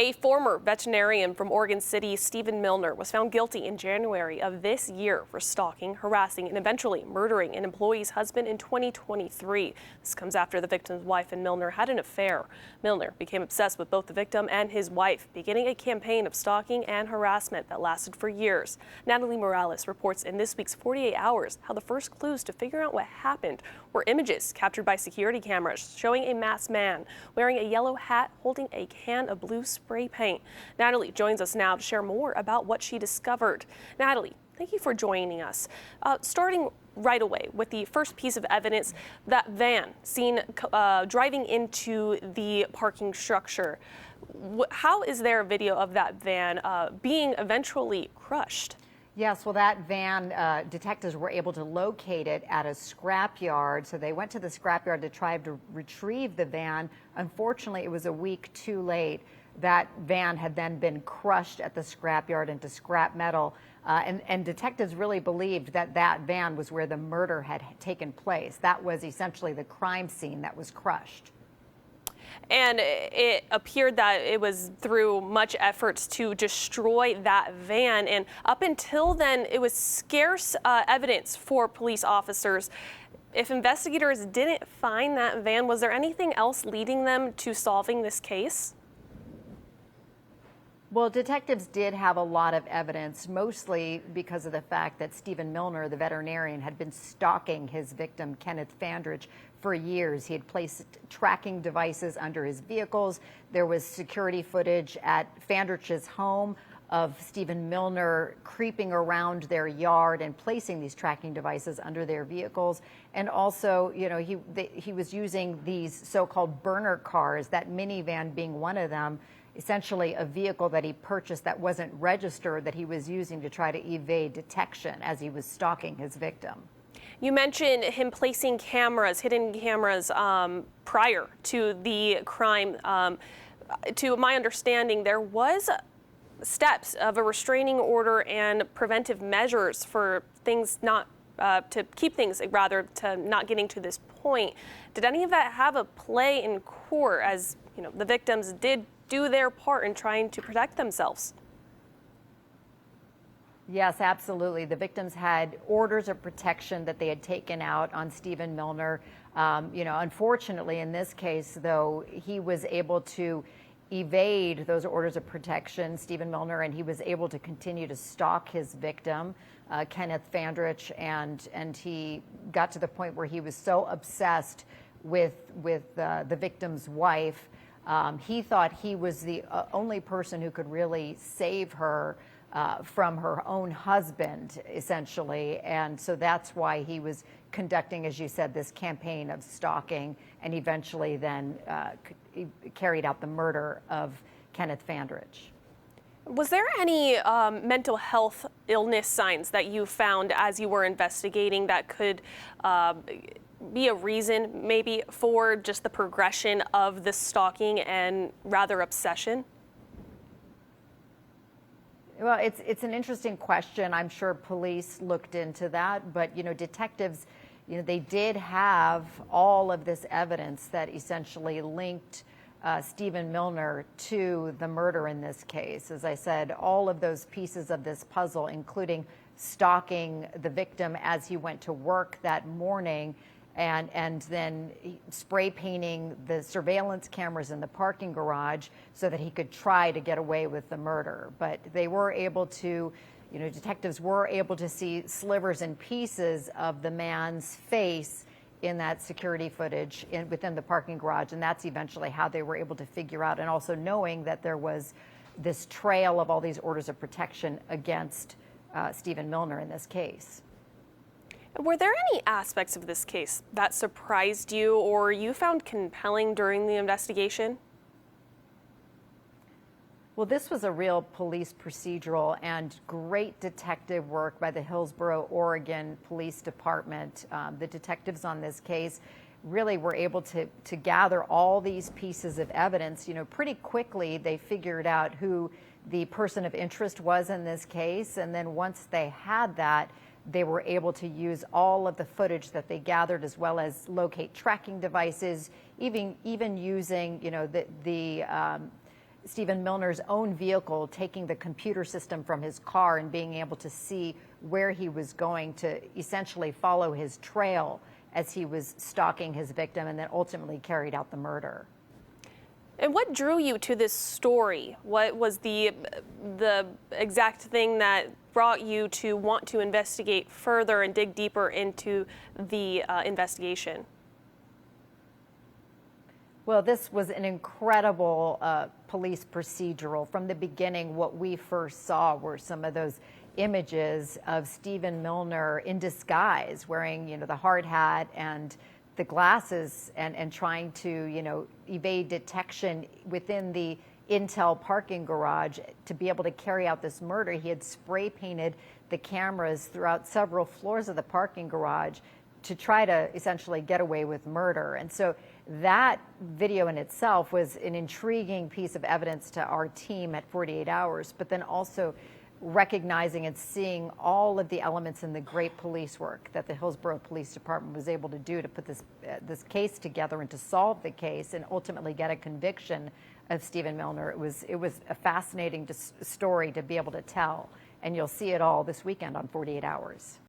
A former veterinarian from Oregon City, Stephen Milner, was found guilty in January of this year for stalking, harassing, and eventually murdering an employee's husband in 2023. This comes after the victim's wife and Milner had an affair. Milner became obsessed with both the victim and his wife, beginning a campaign of stalking and harassment that lasted for years. Natalie Morales reports in this week's 48 Hours how the first clues to figure out what happened were images captured by security cameras showing a masked man wearing a yellow hat holding a can of blue spray paint. Natalie joins us now to share more about what she discovered. Natalie, thank you for joining us. Starting right away with the first piece of evidence, that van seen driving into the parking structure. How is there a video of that van being eventually crushed? Yes, well, that van, detectives were able to locate it at a scrapyard. So they went to the scrapyard to try to retrieve the van. Unfortunately, it was a week too late. That van had then been crushed at the scrapyard into scrap metal. And detectives really believed that that van was where the murder had taken place. That was essentially the crime scene that was crushed. And it appeared that it was through much efforts to destroy that van. And up until then, it was scarce evidence for police officers. If investigators didn't find that van, was there anything else leading them to solving this case? Well, detectives did have a lot of evidence, mostly because of the fact that Stephen Milner, the veterinarian, had been stalking his victim, Kenneth Fandrich, for years. He had placed tracking devices under his vehicles. There was security footage at Fandrich's home of Stephen Milner creeping around their yard and placing these tracking devices under their vehicles. And also, you know, he was using these so-called burner cars, that minivan being one of them, essentially a vehicle that he purchased that wasn't registered, that he was using to try to evade detection as he was stalking his victim. You mentioned him placing cameras, hidden cameras, prior to the crime. To my understanding, there was steps of a restraining order and preventive measures for things not to keep things, rather, to not getting to this point. Did any of that have a play in court, as you know, the victims did do their part in trying to protect themselves? Yes, absolutely. The victims had orders of protection that they had taken out on Stephen Milner. You know, unfortunately, in this case, though, he was able to evade those orders of protection, Stephen Milner, and he was able to continue to stalk his victim, Kenneth Fandrich, and he got to the point where he was so obsessed with the victim's wife. He thought he was the only person who could really save her from her own husband, essentially. And so that's why he was conducting, as you said, this campaign of stalking, and eventually then carried out the murder of Kenneth Fandrich. Was there any mental health illness signs that you found as you were investigating that could be a reason maybe for just the progression of the stalking and rather obsession? Well, it's an interesting question. I'm sure police looked into that, but you know, detectives, you know, they did have all of this evidence that essentially linked Stephen Milner to the murder in this case. As I said, all of those pieces of this puzzle, including stalking the victim as he went to work that morning, and then spray painting the surveillance cameras in the parking garage so that he could try to get away with the murder. But they were able to, you know, detectives were able to see slivers and pieces of the man's face in that security footage within the parking garage, and that's eventually how they were able to figure out, and also knowing that there was this trail of all these orders of protection against Stephen Milner in this case. Were there any aspects of this case that surprised you or you found compelling during the investigation? Well, this was a real police procedural and great detective work by the Hillsboro, Oregon Police Department. The detectives on this case really were able to gather all these pieces of evidence. You know, pretty quickly they figured out who the person of interest was in this case, and then once they had that, they were able to use all of the footage that they gathered, as well as locate tracking devices, even using, you know, the Stephen Milner's own vehicle, taking the computer system from his car and being able to see where he was going to essentially follow his trail as he was stalking his victim, and then ultimately carried out the murder. And what drew you to this story? What was the exact thing that brought you to want to investigate further and dig deeper into the investigation? Well, this was an incredible police procedural. From the beginning, what we first saw were some of those images of Stephen Milner in disguise, wearing, the hard hat and the glasses, and trying to, evade detection within the Intel parking garage to be able to carry out this murder. He had spray painted the cameras throughout several floors of the parking garage to try to essentially get away with murder. And so that video in itself was an intriguing piece of evidence to our team at 48 Hours, but then also recognizing and seeing all of the elements in the great police work that the Hillsborough Police Department was able to do to put this case together and to solve the case and ultimately get a conviction of Stephen Milner. It was a fascinating story to be able to tell, and you'll see it all this weekend on 48 Hours.